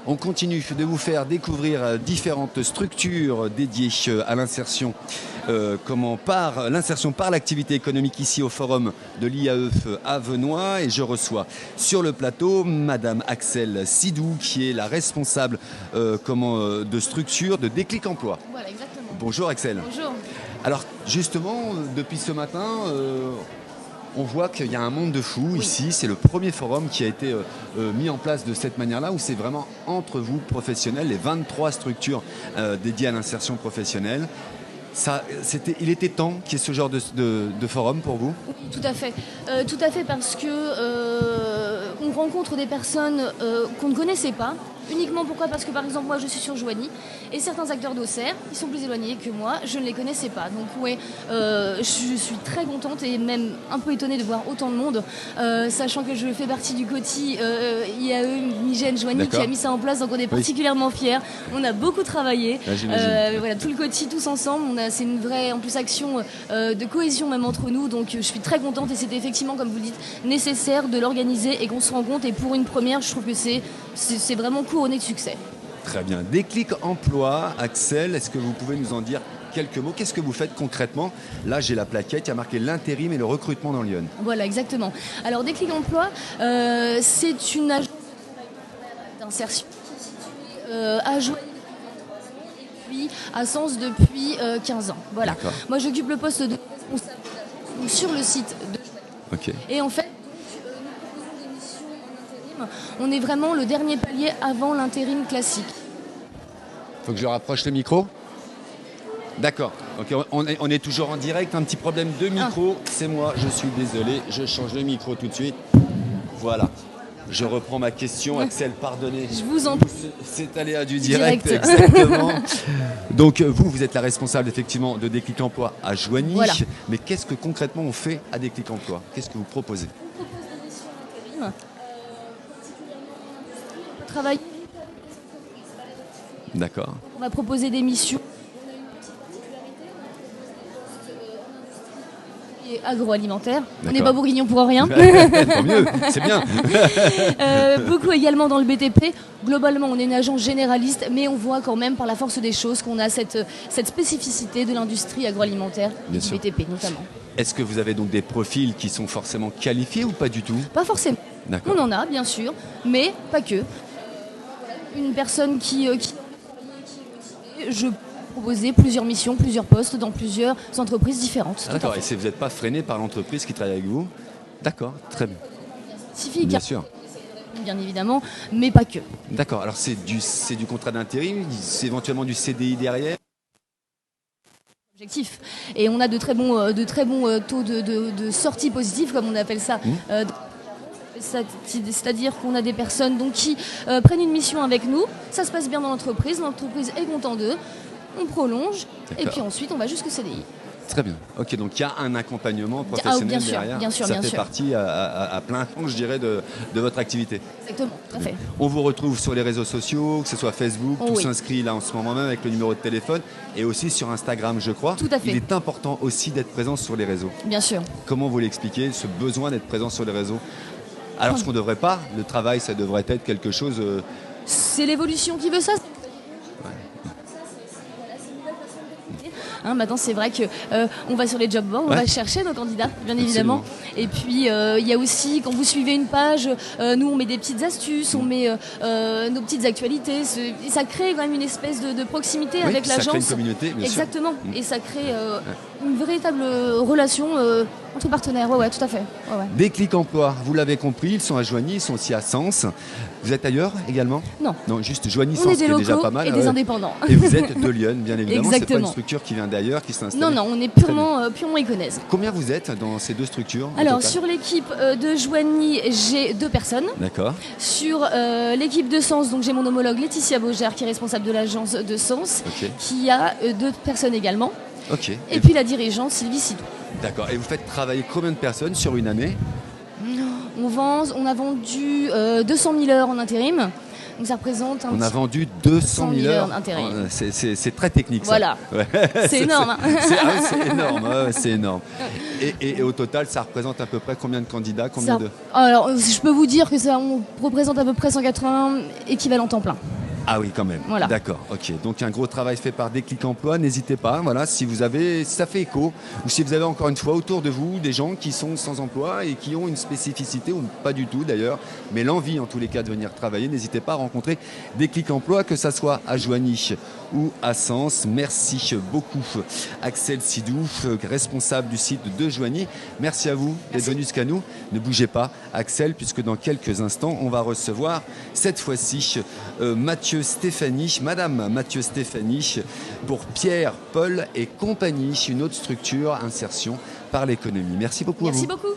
On continue de vous faire découvrir différentes structures dédiées à l'insertion, par l'insertion par l'activité économique ici au forum de l'IAE Avenois. Et je reçois sur le plateau Madame Axelle Sidou, qui est la responsable de structure de Déclic Emploi. Voilà, exactement. Bonjour Axelle. Bonjour. Alors justement, depuis ce matin, on voit qu'il y a un monde de fous ici. C'est le premier forum qui a été mis en place de cette manière-là, où c'est vraiment entre vous, professionnels, les 23 structures dédiées à l'insertion professionnelle. Il était temps qu'il y ait ce genre de forum pour vous? Oui, tout à fait, parce que on rencontre des personnes qu'on ne connaissait pas. Uniquement pourquoi? Parce que par exemple moi je suis sur Joigny et certains acteurs d'Auxerre qui sont plus éloignés que moi, je ne les connaissais pas. Donc ouais, je suis très contente et même un peu étonnée de voir autant de monde, sachant que je fais partie du COTI IAE Migène Joigny qui a mis ça en place, donc on est particulièrement fiers. On a beaucoup travaillé, voilà, tout le COTI tous ensemble, c'est une vraie en plus action de cohésion même entre nous, donc je suis très contente et c'était effectivement, comme vous le dites, nécessaire de l'organiser et qu'on se rencontre, et pour une première je trouve que c'est vraiment couronné de succès. Très bien. Déclic Emploi, Axelle, est-ce que vous pouvez nous en dire quelques mots? Qu'est-ce que vous faites concrètement? Là, j'ai la plaquette, il y a marqué l'intérim et le recrutement dans Lyon. Voilà, exactement. Alors, Déclic Emploi, c'est une agence d'insertion qui est située à Joigny et puis à Sens depuis 15 ans. Voilà. Moi, j'occupe le poste de responsable d'agence sur le site de Joigny. Et en fait, on est vraiment le dernier palier avant l'intérim classique. Faut que je rapproche le micro. D'accord. Okay. On est toujours en direct. Un petit problème de micro. C'est moi. Je suis désolé. Je change le micro tout de suite. Voilà. Je reprends ma question. Axelle, pardonnez. Je vous en prie. C'est aléa du direct. Exactement. Donc vous êtes la responsable effectivement de Déclic Emploi à Joigny. Voilà. Mais qu'est-ce que concrètement on fait à Déclic Emploi? Qu'est-ce que vous proposez? On propose des missions intérim. Travail. D'accord. On va proposer des missions. Agroalimentaire. On n'est pas bourguignon pour rien. Tant mieux, c'est bien. Beaucoup également dans le BTP. Globalement, on est une agence généraliste, mais on voit quand même par la force des choses qu'on a cette spécificité de l'industrie agroalimentaire, du BTP notamment. Est-ce que vous avez donc des profils qui sont forcément qualifiés ou pas du tout? Pas forcément. On en a, bien sûr, mais pas que. Une personne qui je peux proposer plusieurs missions, plusieurs postes dans plusieurs entreprises différentes. D'accord, et vous n'êtes pas freiné par l'entreprise qui travaille avec vous? D'accord, très bien. Spécifique, bien sûr. Bien évidemment, mais pas que. D'accord, alors c'est du contrat d'intérim, c'est éventuellement du CDI derrière? Objectif. Et on a de très bons taux de sortie positive, comme on appelle ça. C'est-à-dire qu'on a des personnes donc, qui prennent une mission avec nous, ça se passe bien dans l'entreprise est content d'eux, on prolonge, et puis ensuite on va jusqu'au CDI. Très bien. Ok, donc il y a un accompagnement professionnel derrière. Bien sûr, ça fait partie à plein temps, je dirais, de votre activité. Exactement, tout à fait. On vous retrouve sur les réseaux sociaux, que ce soit Facebook, tout s'inscrit là en ce moment même avec le numéro de téléphone, et aussi sur Instagram, je crois. Tout à fait. Il est important aussi d'être présent sur les réseaux. Bien sûr. Comment vous l'expliquez, ce besoin d'être présent sur les réseaux? Alors ce qu'on ne devrait pas, le travail, ça devrait être quelque chose... C'est l'évolution qui veut ça. Maintenant, c'est vrai qu'on va sur les job boards, on va chercher nos candidats, bien évidemment. Et puis, il y a aussi, quand vous suivez une page, nous, on met des petites astuces, on met nos petites actualités. Et ça crée quand même une espèce de proximité avec l'agence. Ça crée une communauté, bien sûr. Exactement. Et ça crée une véritable relation Entre partenaires, ouais, tout à fait. Ouais, ouais. Déclic Emploi, vous l'avez compris, ils sont à Joigny, ils sont aussi à Sens. Vous êtes ailleurs également? Non. Non, juste Joigny-Sens, On est qui des est déjà locaux pas mal. et des indépendants. Et vous êtes de Lyon, bien évidemment. C'est pas une Exactement. structure qui vient d'ailleurs, qui s'est installée. Non, non, on est purement iconaise. Combien vous êtes dans ces deux structures en Alors, total? sur l'équipe de Joigny, j'ai 2 personnes. D'accord. Sur l'équipe de Sens, donc j'ai mon homologue Laetitia Baugère, qui est responsable de l'agence de Sens, Ok. qui a 2 personnes également. Ok. Et puis la dirigeante Sylvie Sidou. D'accord. Et vous faites travailler combien de personnes sur une année? On a vendu 200 000 heures en intérim. Donc ça représente On a vendu 200 000 heures d'intérim. C'est très technique, ça. Voilà. Ouais. C'est énorme. Hein. C'est énorme, ouais, c'est énorme. Et au total, ça représente à peu près combien de candidats, combien de... Alors, je peux vous dire que ça on représente à peu près 180 équivalents temps plein. Ah oui, quand même. Voilà. D'accord, ok. Donc un gros travail fait par Déclic Emploi. N'hésitez pas, voilà, si ça fait écho, ou si vous avez encore une fois autour de vous des gens qui sont sans emploi et qui ont une spécificité, ou pas du tout d'ailleurs, mais l'envie en tous les cas de venir travailler, n'hésitez pas à rencontrer Déclic Emploi, que ça soit à Joigny ou à Sens. Merci beaucoup Axel Sidou, responsable du site de Joigny. Merci à vous d'être venu jusqu'à nous. Ne bougez pas, Axel, puisque dans quelques instants, on va recevoir cette fois-ci Madame Mathieu Stéphanie, pour Pierre, Paul et compagnie, une autre structure, insertion par l'économie. Merci beaucoup. Merci beaucoup.